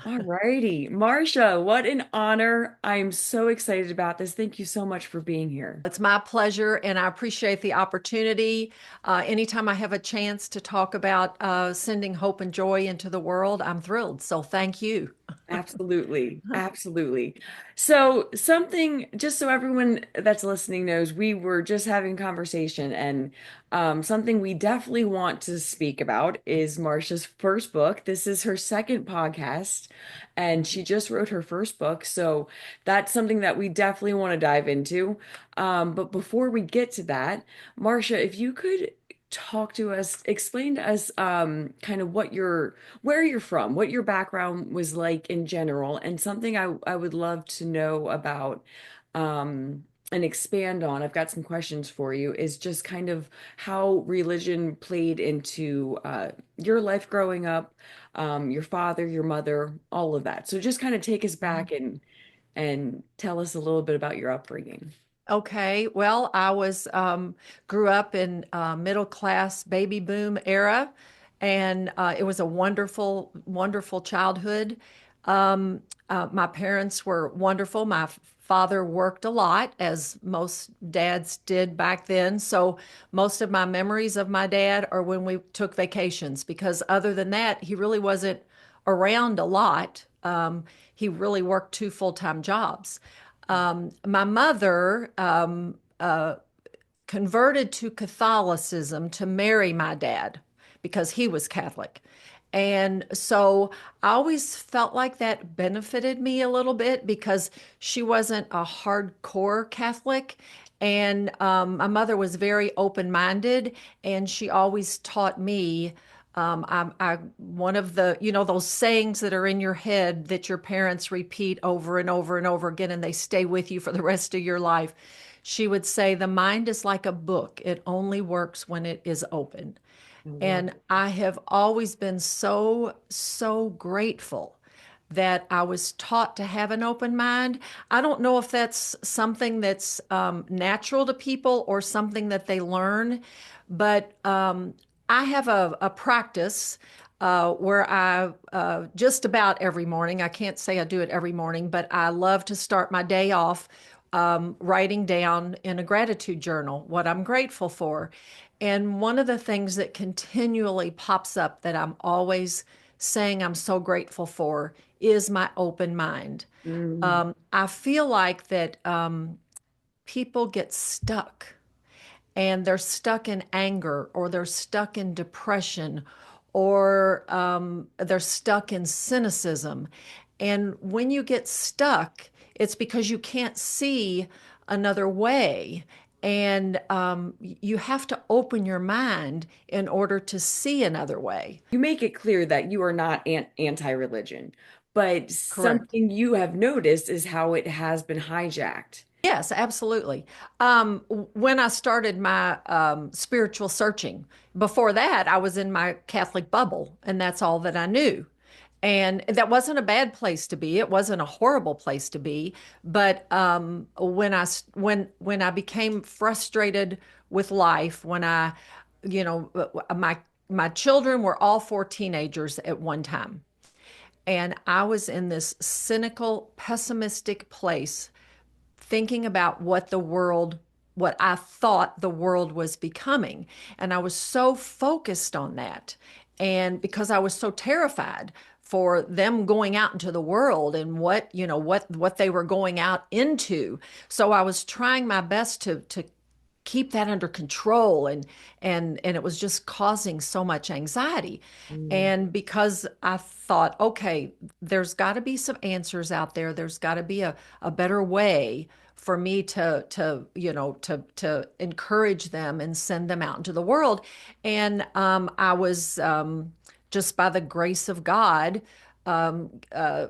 All righty. Marcia, what an honor. I'm so excited about this. Thank you so much for being here. It's my pleasure, and I appreciate the opportunity. Anytime I have a chance to talk about sending hope and joy into the world, I'm thrilled. So thank you. Absolutely. Absolutely. So, something, just so everyone that's listening knows, we were just having conversation, and something we definitely want to speak about is Marcia's first book. This is her second podcast, and she just wrote her first book. So, that's something that we definitely want to dive into. But before we get to that, Marcia, if you could talk to us, explain to us kind of where you're from, what your background was like in general, and something I would love to know about and expand on. I've got some questions for you, is just kind of how religion played into your life growing up, your father, your mother, all of that. So just kind of take us back and tell us a little bit about your upbringing. Okay, well, I was grew up in middle class baby boom era, and it was a wonderful, wonderful childhood. My parents were wonderful. My father worked a lot, as most dads did back then. So most of my memories of my dad are when we took vacations, because other than that, he really wasn't around a lot. He really worked two full-time jobs. My mother converted to Catholicism to marry my dad because he was Catholic. And so I always felt like that benefited me a little bit because she wasn't a hardcore Catholic. And my mother was very open-minded, and she always taught me one of the, those sayings that are in your head that your parents repeat over and over and over again, and they stay with you for the rest of your life. She would say, the mind is like a book. It only works when it is open. I love And I have always been so, so grateful that I was taught to have an open mind. I don't know if that's something that's natural to people or something that they learn, but I have a practice where I just about every morning, I can't say I do it every morning, but I love to start my day off writing down in a gratitude journal what I'm grateful for. And one of the things that continually pops up that I'm always saying I'm so grateful for is my open mind. it. I feel like that people get stuck, and they're stuck in anger, or they're stuck in depression, or they're stuck in cynicism. And when you get stuck, it's because you can't see another way. And you have to open your mind in order to see another way. You make it clear that you are not anti-religion, but Correct. something you have noticed is how it has been hijacked. Yes, absolutely. When I started my spiritual searching, before that, I was in my Catholic bubble, and that's all that I knew. And that wasn't a bad place to be. It wasn't a horrible place to be. But when I became frustrated with life, when you know, my children were all four teenagers at one time, and I was in this cynical, pessimistic place thinking about what I thought the world was becoming. And I was so focused on that. And because I was so terrified for them going out into the world and what they were going out into. So I was trying my best to keep that under control, and it was just causing so much anxiety. Mm. And because I thought, okay, there's got to be some answers out there, there's got to be a better way for me to encourage them and send them out into the world. And I was just by the grace of God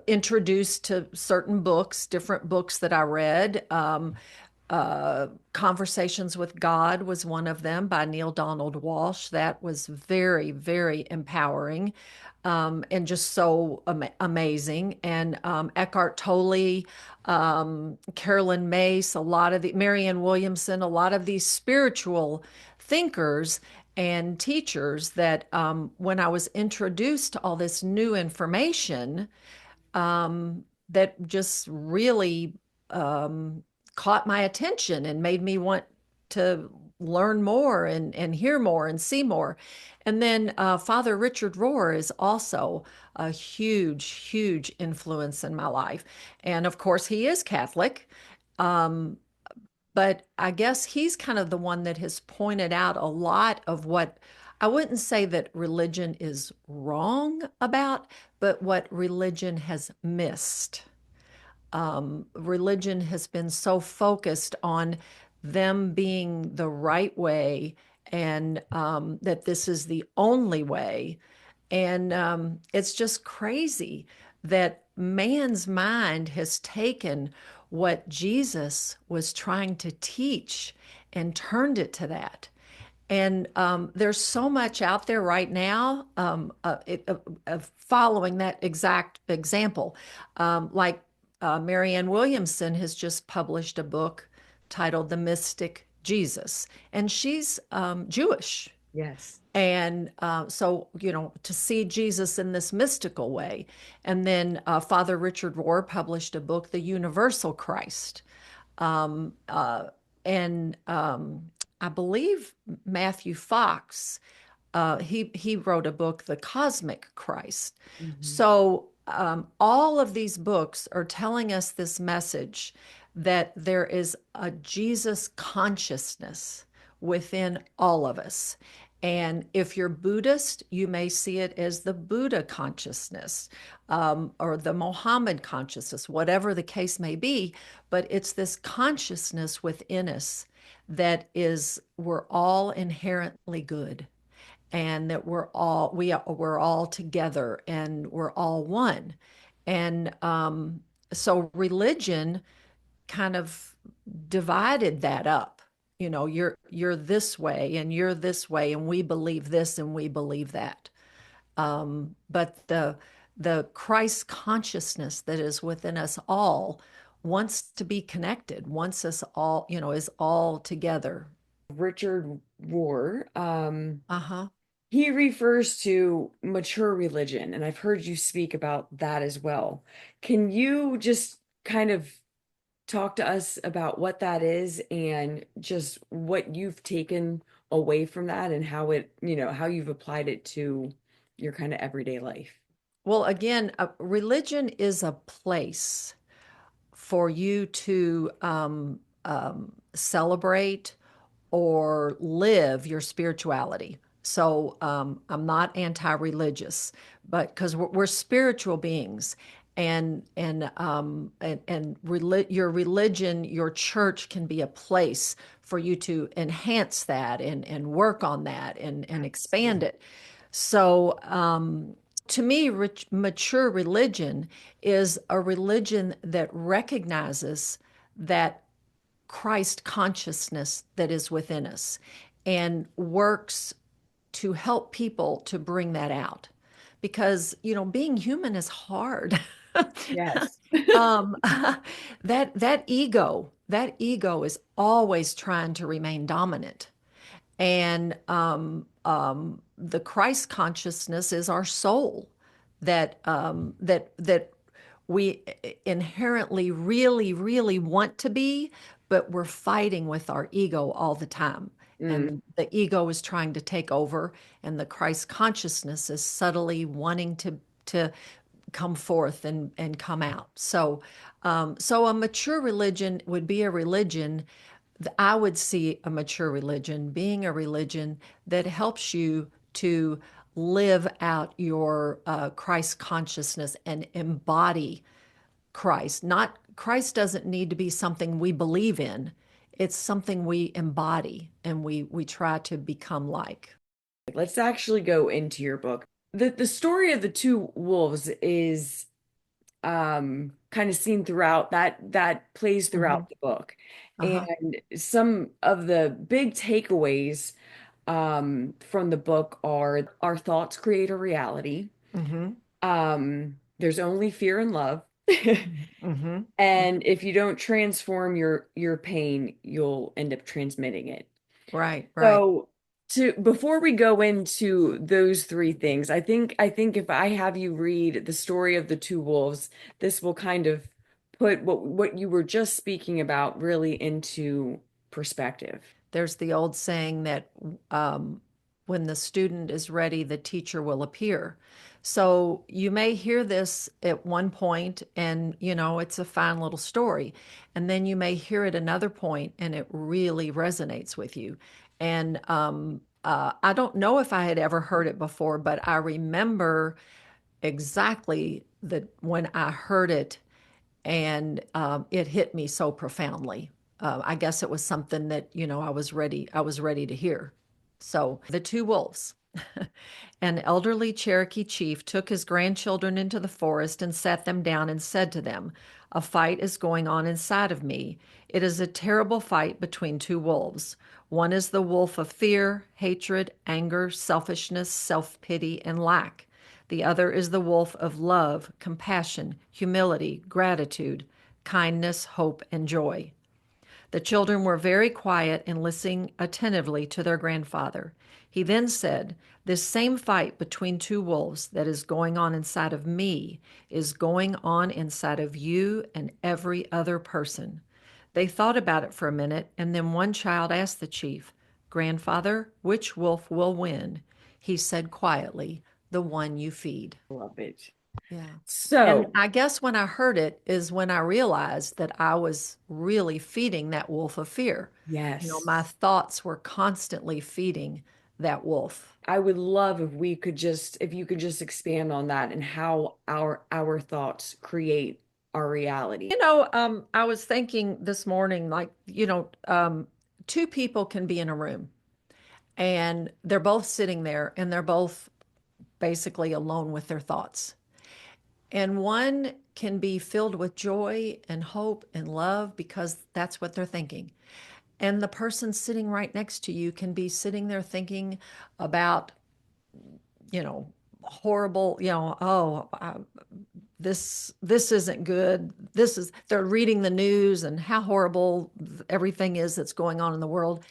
introduced to certain books, different books that I read. Conversations with God was one of them, by Neil Donald Walsh. That was very, very empowering, and just so amazing. And Eckhart Tolle, Carolyn Mace, a lot of the Marianne Williamson, a lot of these spiritual thinkers and teachers that when I was introduced to all this new information, that just really um, caught my attention and made me want to learn more and hear more and see more. And then Father Richard Rohr is also a huge, huge influence in my life. And of course, he is Catholic. Um, but I guess he's kind of the one that has pointed out a lot of what I wouldn't say that religion is wrong about, but what religion has missed. Religion has been so focused on them being the right way and that this is the only way. And it's just crazy that man's mind has taken what Jesus was trying to teach and turned it to that. And there's so much out there right now following that exact example. Like Marianne Williamson has just published a book titled The Mystic Jesus, and she's Jewish. Yes. And so, to see Jesus in this mystical way. And then Father Richard Rohr published a book, The Universal Christ. Um, uh, and I believe Matthew Fox, he wrote a book, The Cosmic Christ. Mhm. So all of these books are telling us this message that there is a Jesus consciousness within all of us. And if you're Buddhist, you may see it as the Buddha consciousness or the Mohammed consciousness, whatever the case may be. But it's this consciousness within us that is, we're all inherently good and that we're all together and we're all one. And so religion kind of divided that up. You're this way and you're this way, and we believe this and we believe that. But the Christ consciousness that is within us all wants to be connected, wants us all, is all together. Richard Rohr, Uh-huh. he refers to mature religion, and I've heard you speak about that as well. Can you just kind of talk to us about what that is and just what you've taken away from that and how how you've applied it to your kind of everyday life? Well, again, religion is a place for you to celebrate or live your spirituality. So I'm not anti-religious, but because we're spiritual beings, and your religion, your church can be a place for you to enhance that and work on that and expand Absolutely. it. So to me, mature religion is a religion that recognizes that Christ consciousness that is within us and works to help people to bring that out. Because, being human is hard. Yes. um, that ego is always trying to remain dominant. And the Christ consciousness is our soul that we inherently really, really want to be, but we're fighting with our ego all the time. Mm. And the ego is trying to take over, and the Christ consciousness is subtly wanting to come forth and come out. So a mature religion would be a religion. I would see a mature religion being a religion that helps you to live out your Christ consciousness and embody Christ. Not Christ doesn't need to be something we believe in. It's something we embody and we try to become like. Let's actually go into your book. The story of the two wolves is kind of seen throughout that plays Hmm. throughout the book. Uh-huh. And some of the big takeaways from the book are our thoughts create a reality. Hmm. There's only fear and love. Hmm. And if you don't transform your pain, you'll end up transmitting it. Right, right. So to before we go into those three things, I think if I have you read the story of the two wolves, this will kind of put what you were just speaking about really into perspective. There's the old saying that um, when the student is ready, the teacher will appear. So you may hear this at one point and, it's a fine little story. And then you may hear it another point and it really resonates with you. And I don't know if I had ever heard it before, but I remember exactly that when I heard it, and it hit me so profoundly. I guess it was something that I was ready to hear. So the two wolves. An elderly Cherokee chief took his grandchildren into the forest and sat them down and said to them, "A fight is going on inside of me. It is a terrible fight between two wolves. One is the wolf of fear, hatred, anger, selfishness, self pity, and lack. The other is the wolf of love, compassion, humility, gratitude, kindness, hope, and joy." The children were very quiet and listening attentively to their grandfather. He then said, "This same fight between two wolves that is going on inside of me is going on inside of you and every other person." They thought about it for a minute, and then one child asked the chief, "Grandfather, which wolf will win?" He said quietly, "The one you feed." Love it. Yeah. And So, I guess when I heard it is when I realized that I was really feeding that wolf of fear. My yes. thoughts were constantly feeding that wolf. I would love if you could just expand on that and how our thoughts create our reality. I was thinking this morning, like, two people can be in a room and they're both sitting there and they're both basically alone with their thoughts. And one can be filled with joy and hope and love because that's what they're thinking. And the person sitting right next to you can be sitting there thinking about, horrible, this isn't good. They're reading the news and how horrible everything is that's going on in the world.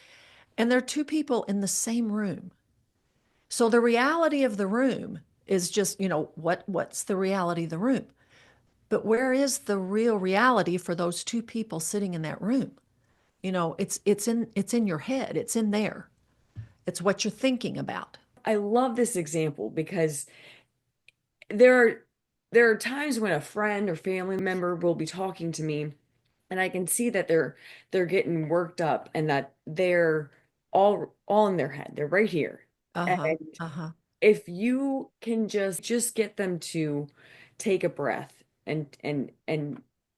And there are two people in the same room. So the reality of the room is just, what's the reality of the room? But where is the real reality for those two people sitting in that room? It's in your head. It's in there. It's what you're thinking about. I love this example because there are there are times when a friend or family member will be talking to me and I can see that they're getting worked up and that they're all in their head. They're right here. Uh-huh. And Uh-huh. if you can just get them to take a breath and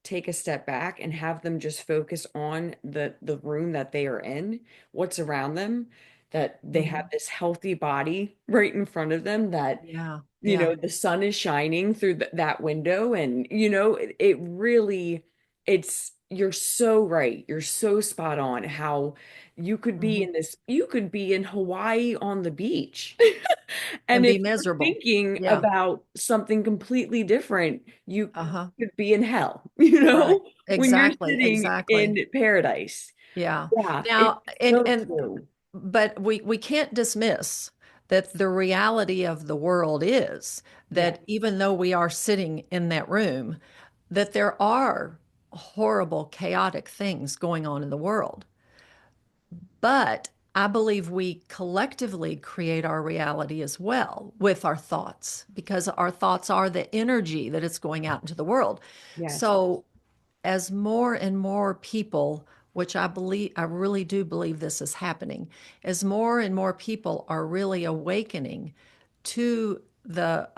take a step back and have them just focus on the room that they are in, what's around them, that they have Hmm. this healthy body right in front of them, that Yeah. Yeah. the sun is shining through that window, and it really, it's you're so right. You're so spot on how Hmm. you could be in Hawaii on the beach. And And if be you're miserable. thinking Yeah. about something completely different, you Uh-huh. could be in hell, Right. when you're Exactly. sitting Exactly. in paradise. Yeah. Yeah, it's Now, and so and true. but we can't dismiss that the reality of the world is Yeah. that even though we are sitting in that room, that there are horrible, chaotic things going on in the world. But I believe we collectively create our reality as well with our thoughts because our thoughts are the energy that is going out into the world. Yes. So as more and more people, which I really do believe this is happening, as more and more people are really awakening to the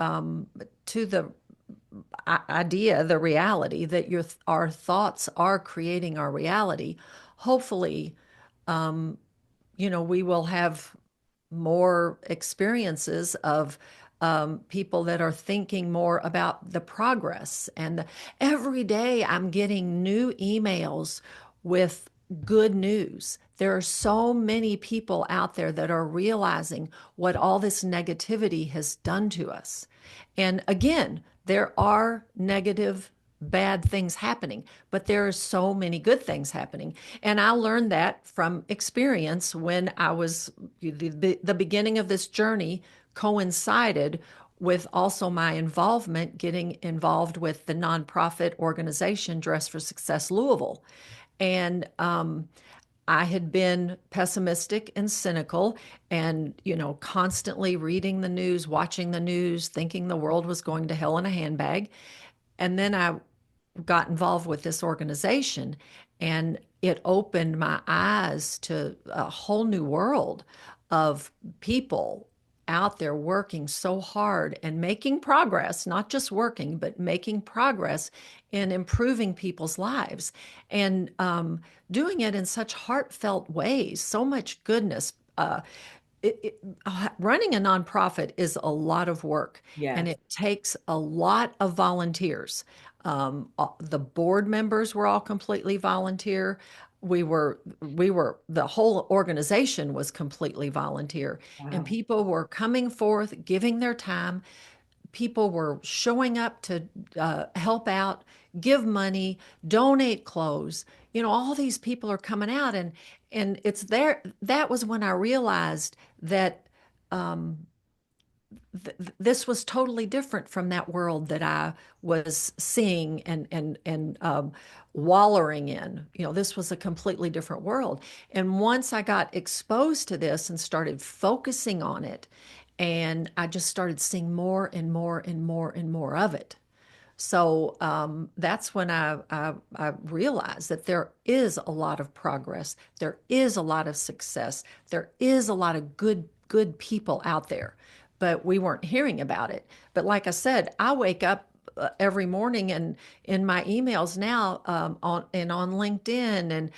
idea, the reality that our thoughts are creating our reality. Hopefully, we will have more experiences of people that are thinking more about the progress. And every day I'm getting new emails with good news. There are so many people out there that are realizing what all this negativity has done to us. And again, there are negative bad things happening, but there are so many good things happening. And I learned that from experience when I was the beginning of this journey coincided with also my involvement, getting involved with the nonprofit organization Dress for Success Louisville. And I had been pessimistic and cynical and, constantly reading the news, watching the news, thinking the world was going to hell in a handbag. And then I got involved with this organization, and it opened my eyes to a whole new world of people out there working so hard and making progress, not just working, but making progress in improving people's lives, and doing it in such heartfelt ways, so much goodness. Running a nonprofit is a lot of work, and Yes. it takes a lot of volunteers. The board members were all completely volunteer. The whole organization was completely volunteer, and Wow. people were coming forth, giving their time. People were showing up to help out, give money, donate clothes. All these people are coming out, and it's there. That was when I realized that um, this was totally different from that world that I was seeing and wallowing in. This was a completely different world. And once I got exposed to this and started focusing on it, and I just started seeing more and more and more and more of it. So that's when I realized that there is a lot of progress, there is a lot of success, there is a lot of good people out there, but we weren't hearing about it. But like I said, I wake up every morning and in my emails now on LinkedIn, and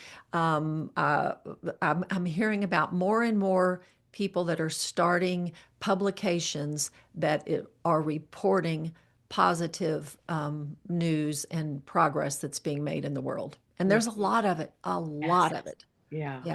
I'm hearing about more and more people that are starting publications that are reporting positive news and progress that's being made in the world. And there's a Yes. lot of it. Yeah. Yeah, yeah.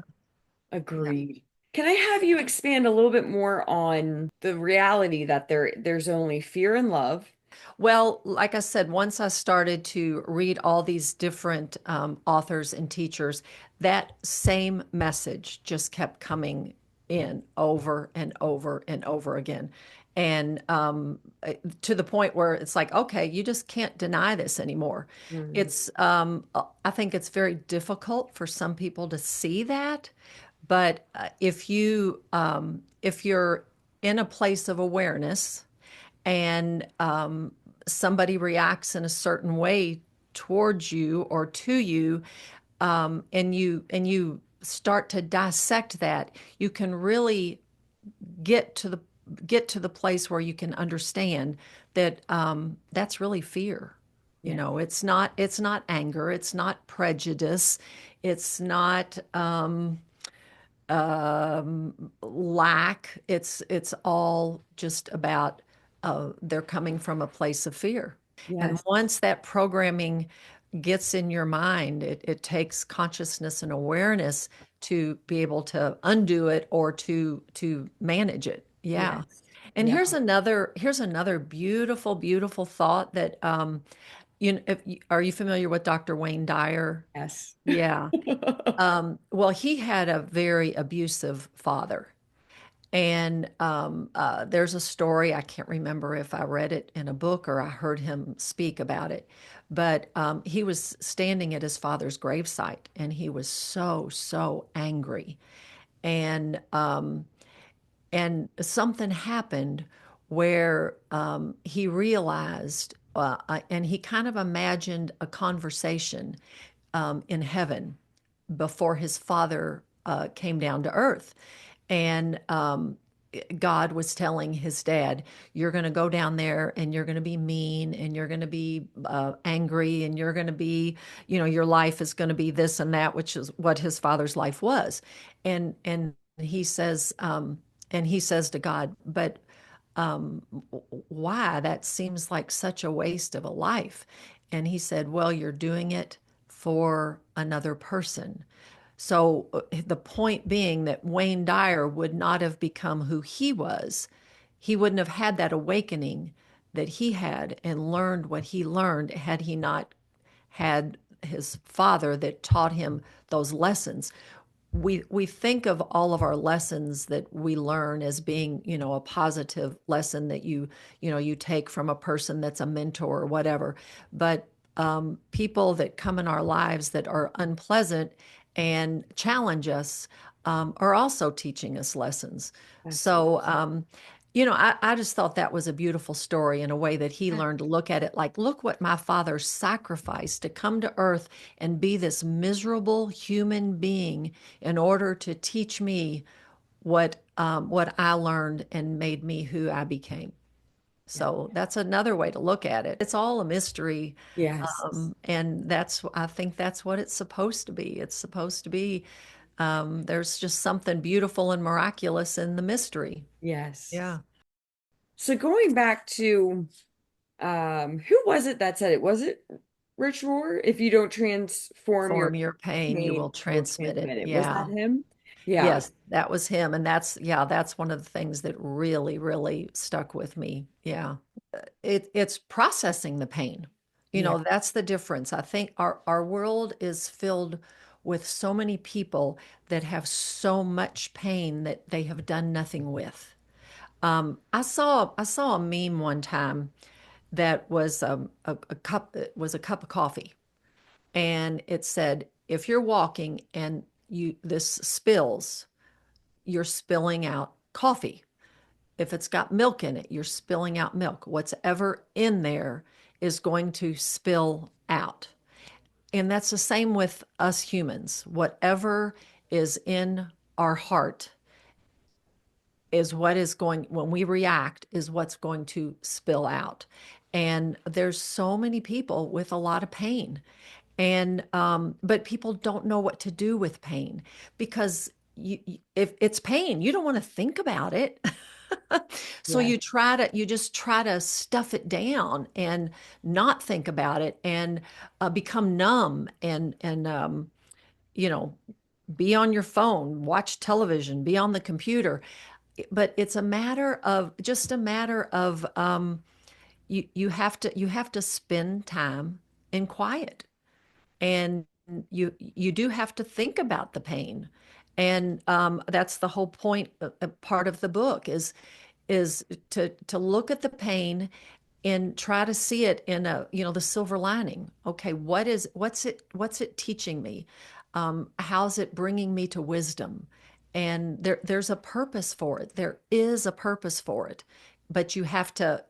Agreed. Can I have you expand a little bit more on the reality that there's only fear and love? Well, like I said, once I started to read all these different authors and teachers, that same message just kept coming in over and over and over again. And to the point where it's like, okay, you just can't deny this anymore. Mhm. I think it's very difficult for some people to see that, but if you're in a place of awareness, and somebody reacts in a certain way towards you or to you, and you start to dissect that, you can really get to the get to the place where you can understand that that's really fear. Yeah. It's not anger, it's not prejudice, it's not lack. It's all just about they're coming from a place of fear. And Yes. once that programming gets in your mind, it takes consciousness and awareness to be able to undo it or to manage it. Yeah. Yes. And Yeah. here's another beautiful, beautiful thought that are you familiar with Dr. Wayne Dyer? Yes. Yeah. Well, he had a very abusive father. And there's a story, I can't remember if I read it in a book or I heard him speak about it, but he was standing at his father's gravesite and he was so, so angry. And something happened where he realized, and he kind of imagined a conversation in heaven before his father came down to earth. And God was telling his dad, "You're going to go down there and you're going to be mean and you're going to be angry and you're going to be, your life is going to be this and that," which is what his father's life was. And he says to God, "But um, why? That seems like such a waste of a life." And he said, "Well, you're doing it for another person." So the point being that Wayne Dyer would not have become who he was. He wouldn't have had that awakening that he had and learned what he learned had he not had his father that taught him those lessons. We think of all of our lessons that we learn as being, a positive lesson that you take from a person that's a mentor or whatever. But people that come in our lives that are unpleasant and challenge us are also teaching us lessons. So, Absolutely. I just thought that was a beautiful story in a way that he learned to look at it like, look what my father sacrificed to come to earth and be this miserable human being in order to teach me what I learned and made me who I became. Yeah. So that's another way to look at it. It's all a mystery, Yes. and I think that's what it's supposed to be. It's supposed to be. There's just something beautiful and miraculous in the mystery. Yes. Yeah. So going back to who was it that said it? Was it Rich Rohr? If you don't transform your Form your pain, you pain, will you will transmit it. transmit it. Was that Yeah. him? Yeah. Yes, that was him. And that's one of the things that really, really stuck with me. Yeah. It's processing the pain. Yeah. That's the difference. I think our world is filled with so many people that have so much pain that they have done nothing with. I saw a meme one time that was a cup it was a cup of coffee, and it said, if you're walking and this spills, you're spilling out coffee. If it's got milk in it, you're spilling out milk. What's ever in there is going to spill out. And that's the same with us humans. Whatever is in our heart is what is going, when we react, is what's going to spill out. And there's so many people with a lot of pain. And but people don't know what to do with pain because if it's pain, you don't want to think about it. So Yeah. you just try to stuff it down and not think about it and become numb and you know be on your phone, watch television, be on the computer. But it's a matter of you have to spend time in quiet, and you do have to think about the pain, and that's the whole point. Part of the book is to look at the pain and try to see it in the silver lining. Okay, what's it teaching me? How's it bringing me to wisdom? And there's a purpose for it. There is a purpose for it, but you have to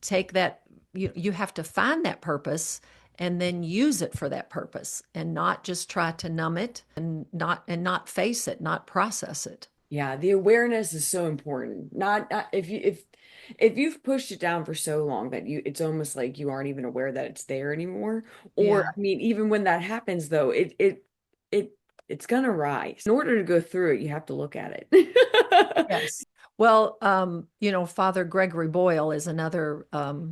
take that. You have to find that purpose and then use it for that purpose, and not just try to numb it and not face it, not process it. Yeah, the awareness is so important. Not if you've pushed it down for so long that it's almost like you aren't even aware that it's there anymore. Or Yeah. I mean, even when that happens though, it it's gonna rise. In order to go through it, you have to look at it. Yes. Well, Father Gregory Boyle is another. I've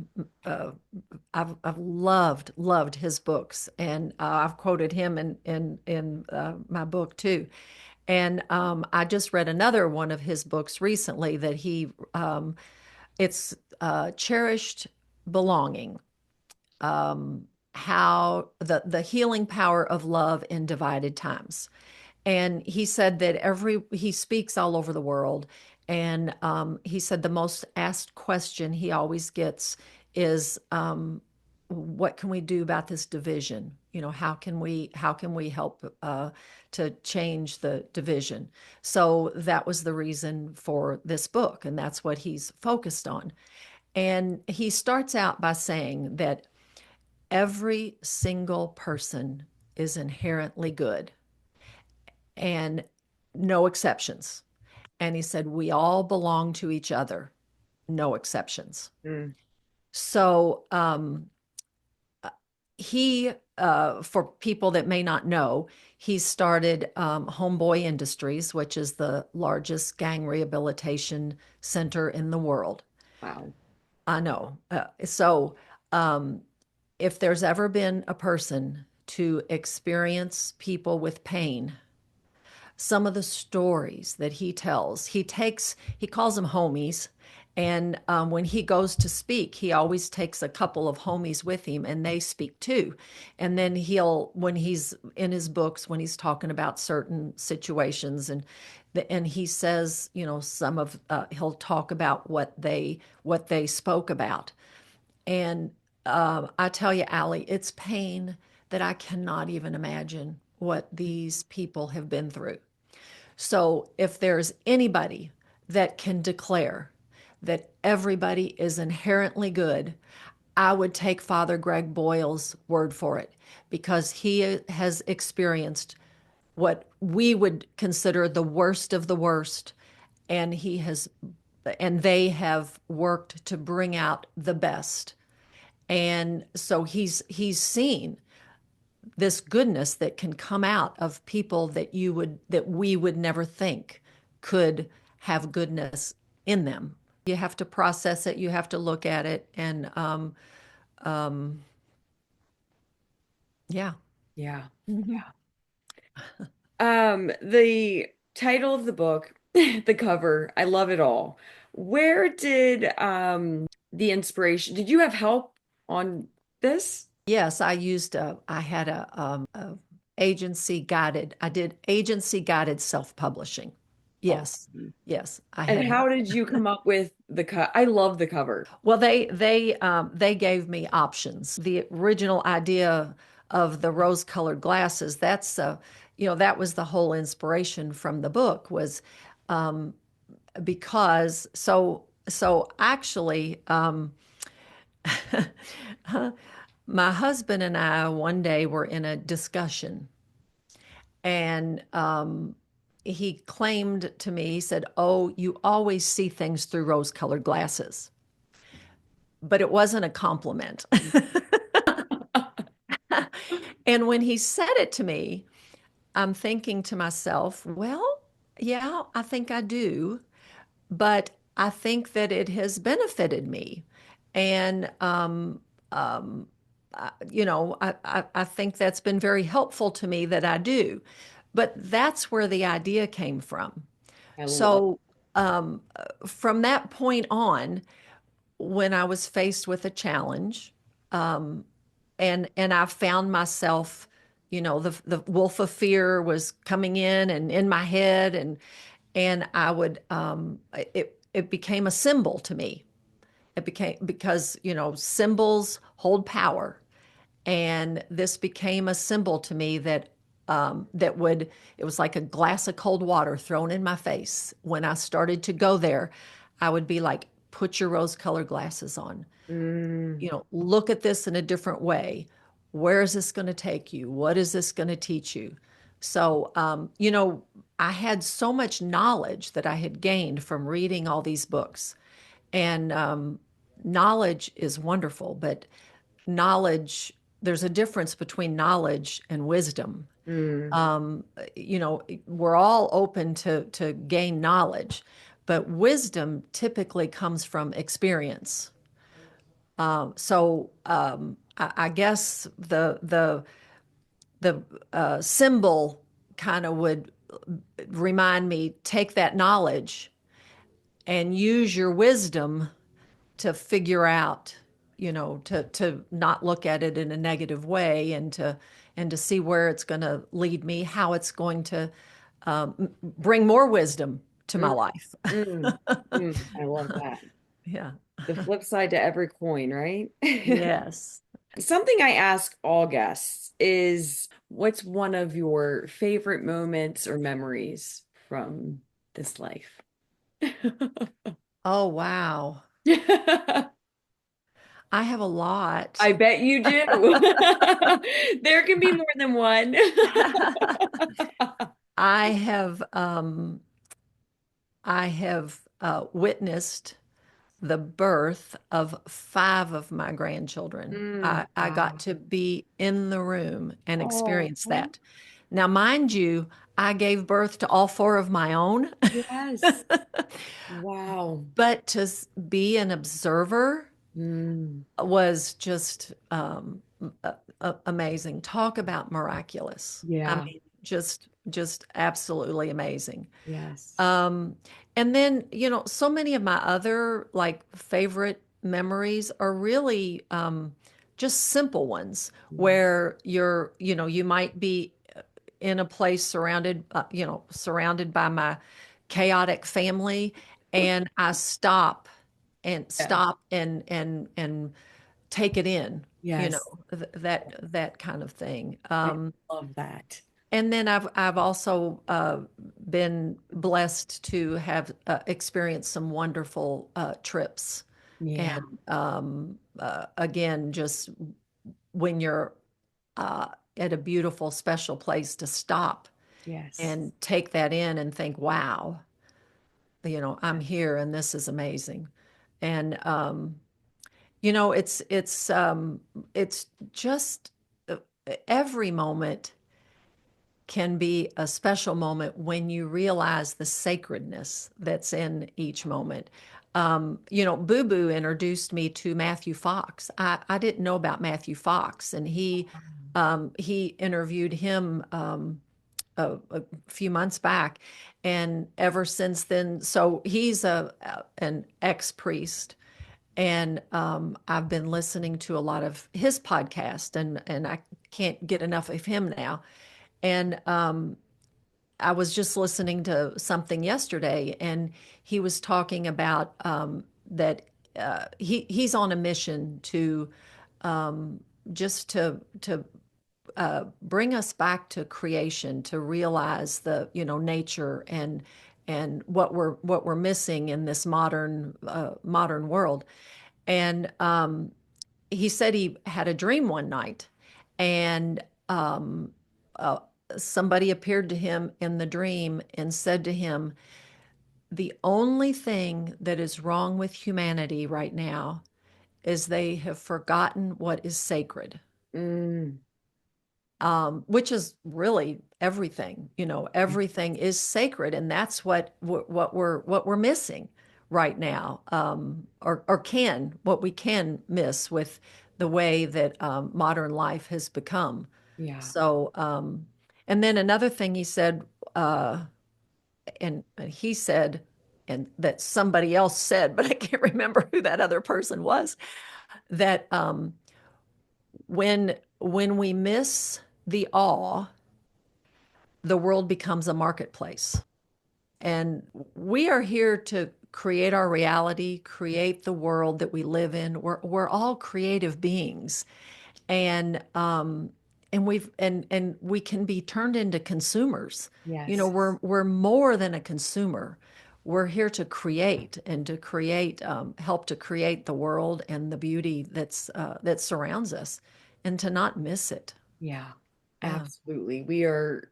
loved his books, and I've quoted him in my book too. And I just read another one of his books recently that it's cherished belonging. How the healing power of love in divided times. And he said that he speaks all over the world, and he said the most asked question he always gets is, what can we do about this division? How can we help to change the division? So that was the reason for this book, and that's what he's focused on. And he starts out by saying that every single person is inherently good, and no exceptions. And he said, we all belong to each other, no exceptions. Mm, So for people that may not know, he started Homeboy Industries, which is the largest gang rehabilitation center in the world. wow. I know. So um, if there's ever been a person to experience people with pain, some of the stories that he tells, he calls them homies, And when he goes to speak, he always takes a couple of homies with him and they speak too. And then when he's in his books, when he's talking about certain situations and he says, he'll talk about what they spoke about. And I tell you, Allie, it's pain that I cannot even imagine what these people have been through. So if there's anybody that can declare that everybody is inherently good, I would take Father Greg Boyle's word for it because he has experienced what we would consider the worst of the worst, and they have worked to bring out the best. And so he's seen this goodness that can come out of people that we would never think could have goodness in them. You have to process it, you have to look at it, and um, yeah. Yeah. Mhm. The title of the book, the cover, I love it all. Where did the inspiration, did you have help on this? Yes, I had I did agency guided self-publishing. Yes, Awesome. yes, I And had how help. did you come up with I love the cover. Well, they gave me options. The original idea of the rose-colored glasses, that was the whole inspiration from the book was um, because so actually my husband and I one day were in a discussion and he claimed to me, he said, "Oh, you always see things through rose-colored glasses." But it wasn't a compliment. And when he said it to me, I'm thinking to myself, well, yeah, I think I do, but I think that it has benefited me. And, um, I think that's been very helpful to me that I do. But that's where the idea came from. I love. So, from that point on, when I was faced with a challenge, um, and I found myself, the wolf of fear was coming in and in my head, and I would it became a symbol to me. It became because symbols hold power, and this became a symbol to me that would it was like a glass of cold water thrown in my face. When I started to go there, I would be like, put your rose colored glasses on, Mm, look at this in a different way. Where is this going to take you? What is this going to teach you? So, I had so much knowledge that I had gained from reading all these books. And knowledge is wonderful, but there's a difference between knowledge and wisdom. mm, Um, we're all open to gain knowledge, but wisdom typically comes from experience. I guess the symbol kind of would remind me, take that knowledge and use your wisdom to figure out, to not look at it in a negative way, and to see where it's going to lead me, how it's going to bring more wisdom to my mm, life. mm, I love that. Yeah. The flip side to every coin, right? Yes. Something I ask all guests is what's one of your favorite moments or memories from this life? Oh, wow. I have a lot. I bet you do. There can be more than one. I have witnessed the birth of 5 of my grandchildren. I got Wow. to be in the room and Oh, experience that. Now, mind you, I gave birth to all 4 of my own, yes. Wow. but be an observer Mm, was just amazing. Talk about miraculous. I yeah. mean, just just absolutely amazing. Yes. Um, and then, so many of my other like favorite memories are really just simple ones Yeah. where you might be in a place surrounded by my chaotic family, and I Yes. stop and take it in, Yes. that kind of thing. I love that. And then I've also been blessed to have experienced some wonderful trips, Yeah. and again, just when you're at a beautiful, special place to stop Yes. and take that in and think, "Wow, I'm here and this is amazing," and it's just every moment can be a special moment when you realize the sacredness that's in each moment. Boo Boo introduced me to Matthew Fox. I didn't know about Matthew Fox, and he interviewed him a few months back, and ever since then, so he's an ex priest, and I've been listening to a lot of his podcast, and I can't get enough of him now. And I was just listening to something yesterday, and he was talking about that he's on a mission to just to bring us back to creation, to realize the nature and what we're missing in this modern world. And he said he had a dream one night, and uh, somebody appeared to him in the dream and said to him, "The only thing that is wrong with humanity right now is they have forgotten what is sacred." Mm, Which is really everything. Everything is sacred, and that's what we're missing right now, or can what we can miss with the way that modern life has become. yeah. So, and then another thing he said, uh, and he said, and that somebody else said, but I can't remember who that other person was, that when we miss the awe, the world becomes a marketplace. And we are here to create our reality, create the world that we live in. We're all creative beings. And we can be turned into consumers. Yes. We're more than a consumer. We're here to create and to create, help to create the world and the beauty that surrounds us, and to not miss it. Yeah. Yeah. Absolutely. We are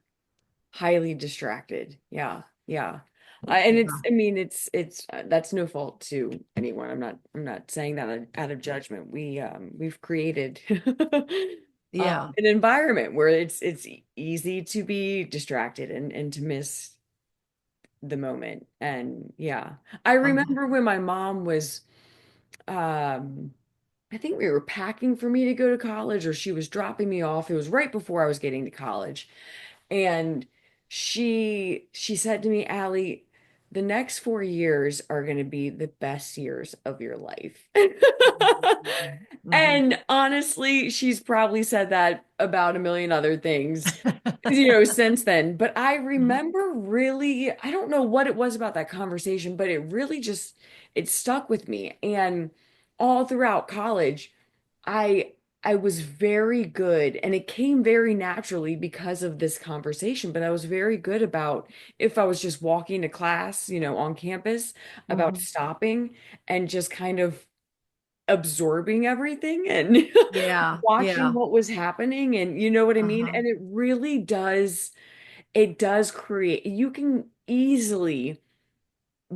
highly distracted. Yeah. Yeah. And Yeah. I mean, that's no fault to anyone. I'm not saying that out of judgment. We've created Yeah. an environment where it's easy to be distracted and to miss the moment. And yeah, I Uh-huh. remember when my mom was, um, I think we were packing for me to go to college, or she was dropping me off. It was right before I was getting to college. And she said to me, Allie, the next 4 years are going to be the best years of your life. Hmm. And honestly, she's probably said that about a million other things, since then. But I Mhm. remember really, I don't know what it was about that conversation, but it really just it stuck with me. And all throughout college, I I was very good, and it came very naturally because of this conversation, but I was very good about, if I was just walking to class, on campus, about Mhm. stopping and just kind of absorbing everything and Yeah, watching yeah, what was happening, and you know what I mean? uh-huh. And it does create, you can easily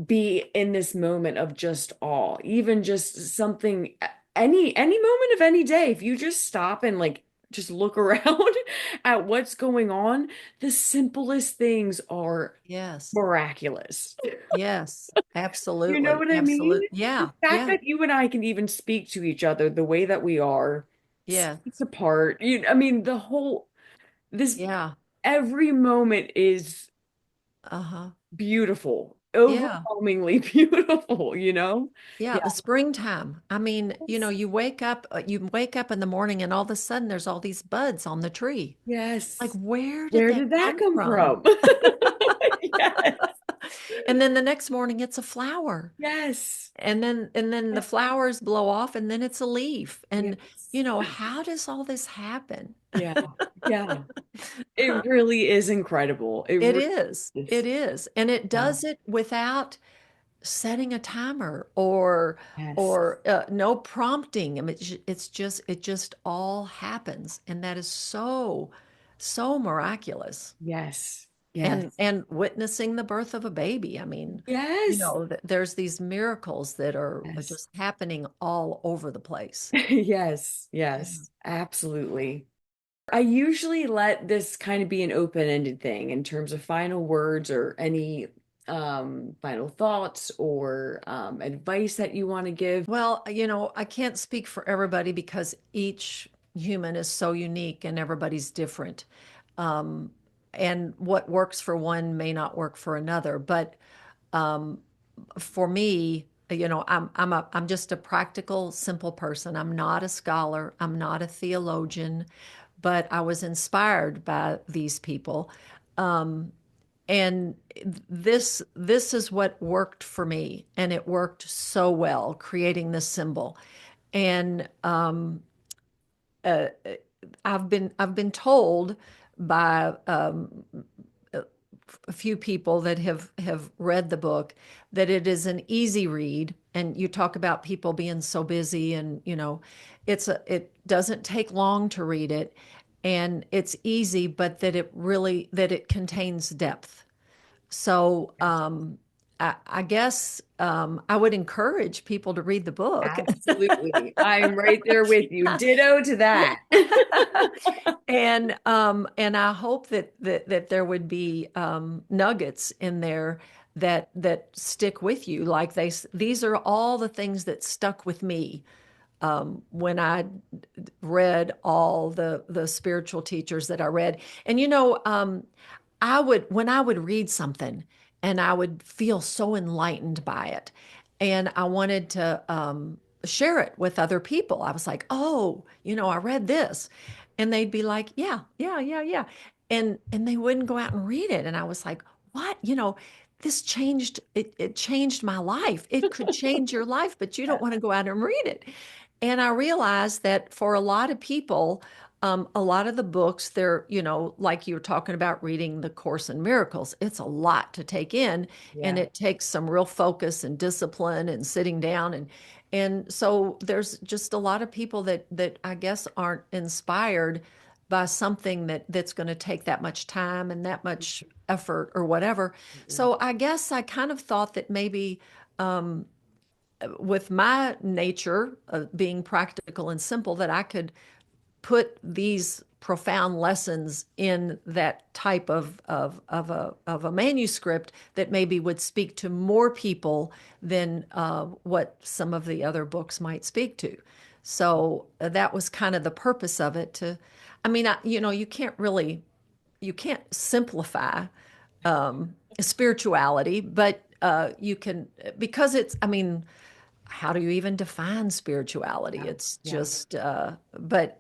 be in this moment of just awe, even just something, any moment of any day, if you just stop and like just look around at what's going on, the simplest things are Yes, miraculous. yes, You know absolutely, what I mean? absolute. The Yeah, fact yeah, that you and I can even speak to each other the way that we are, yeah, space apart, I mean, the whole this yeah, every moment is Uh-huh. beautiful, Yeah. overwhelmingly beautiful, you know? Yeah, Yeah. the springtime. I mean, Yes. you wake up in the morning and all of a sudden there's all these buds on the tree. Like, Yes. where did Where that did that come come from? from? Yes. And then the next morning it's a flower. Yes. And then the flowers blow off and then it's a leaf. And Yes. how does all this happen? Yeah. Yeah. It really is incredible. It It really is. is. It is. And it Yeah. does it without setting a timer or Yes. no prompting. I mean, it just all happens, and that is so miraculous. Yes. And Yes. witnessing the birth of a baby. I mean, Yes. there's these miracles that are Yes. just happening all over the place. Yes. Yeah. Yes. Absolutely. I usually let this kind of be an open-ended thing in terms of final words or any final thoughts or advice that you want to give. Well, I can't speak for everybody because each human is so unique and everybody's different. Um, and what works for one may not work for another. But um, for me, I'm just a practical, simple person. I'm not a scholar. I'm not a theologian, but I was inspired by these people. Um, and this is what worked for me, and it worked so well creating this symbol. And uh, I've been told by a few people that have read the book that it is an easy read. And you talk about people being so busy, and it doesn't take long to read it, and it's easy, but that it contains depth. So I guess I would encourage people to read the book. Absolutely. I'm right there with you. Ditto to that. And I hope that there would be nuggets in there that stick with you. Like these are all the things that stuck with me when I read all the spiritual teachers that I read. And when I would read something and I would feel so enlightened by it, and I wanted to share it with other people. I was like, oh, I read this. And they'd be like, yeah, yeah, yeah, yeah. And they wouldn't go out and read it. And I was like, what? This it changed my life. It could change your life, but you don't want to go out and read it. And I realized that for a lot of people, a lot of the books, they're, like you were talking about reading the Course in Miracles, it's a lot to take in, and Yeah. it takes some real focus and discipline and sitting down. And so there's just a lot of people that I guess aren't inspired by something that's going to take that much time and that much effort or whatever. So I guess I kind of thought that maybe um, with my nature of being practical and simple, that I could put these profound lessons in that type of a manuscript that maybe would speak to more people than what some of the other books might speak to. So that was kind of the purpose of it. I mean, you can't simplify spirituality, but you can, because I mean, how do you even define spirituality? Yeah. It's Yeah. just, but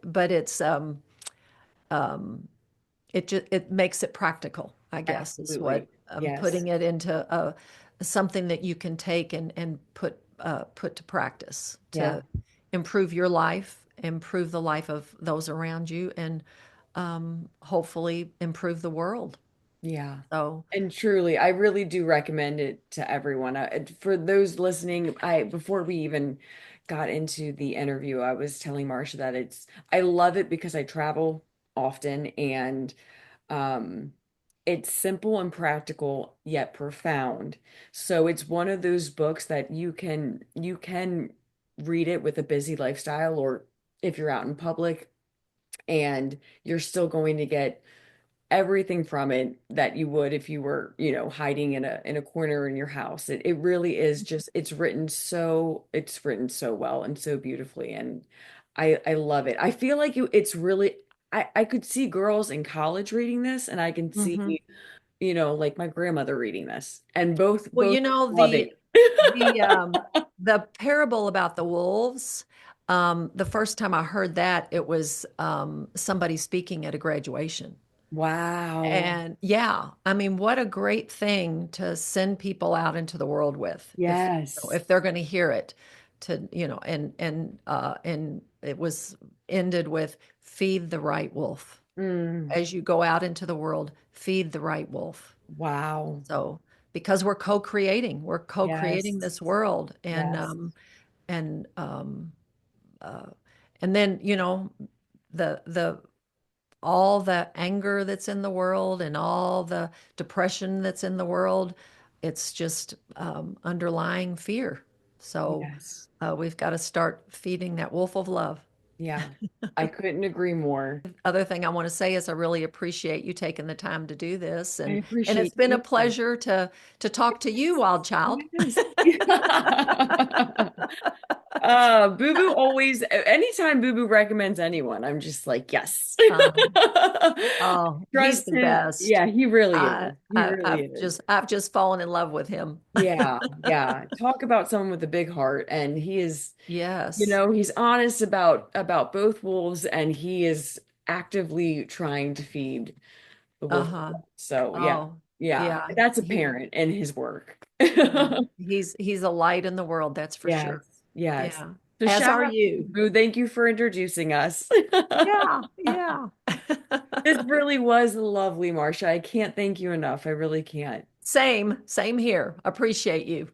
it makes it practical, I guess, is what Absolutely. Yes. putting it into something that you can take and put to practice Yeah. to improve your life, improve the life of those around you, and hopefully improve the world. Yeah. So, And truly, I really do recommend it to everyone. For those listening, I before we even got into the interview, I was telling Marcia that I love it because I travel often and um it's simple and practical yet profound. So it's one of those books that you can read it with a busy lifestyle or if you're out in public and you're still going to get everything from it that you would if you were, hiding in a corner in your house. It really is just it's written so well and so beautifully and I love it. I feel like it's really I could see girls in college reading this, and I can Hmm. see, like my grandmother reading this, and Well, both loving the it. the parable about the wolves. The first time I heard that, it was somebody speaking at a graduation. Wow. And yeah, I mean, what a great thing to send people out into the world with, Yes. if they're going to hear it, and it was ended with feed the right wolf. Mm, As you go out into the world, feed the right wolf. wow. So because we're co-creating Yes. this world, Yes. and um, uh, and then the all the anger that's in the world and all the depression that's in the world, it's just underlying fear. So Yes. we've got to start feeding that wolf of love. Yeah. I couldn't agree more. Other thing I want to say is I really appreciate you taking the time to do this, I and it's appreciate been a you. pleasure to talk to you, wild child. Yes. Boo Boo always, anytime Boo Boo recommends anyone, I'm just like, yes. Um, oh, he's Trust the his, best. yeah, he really is. I, He I really I've is. just fallen in love with him. Yeah, yeah. Talk about someone with a big heart. And he is, Yes. he's honest about both wolves, and he is actively trying to feed the wolf. Uh-huh. So yeah, Oh, yeah. yeah. That's He apparent in his work. Yeah, he's a light in the world, that's for Yes, sure. yes. Yeah. So As shout are out to you, you. Boo. Thank you for introducing us. Yeah, yeah. This really was lovely, Marcia. I can't thank you enough. I really can't. Same here. Appreciate you.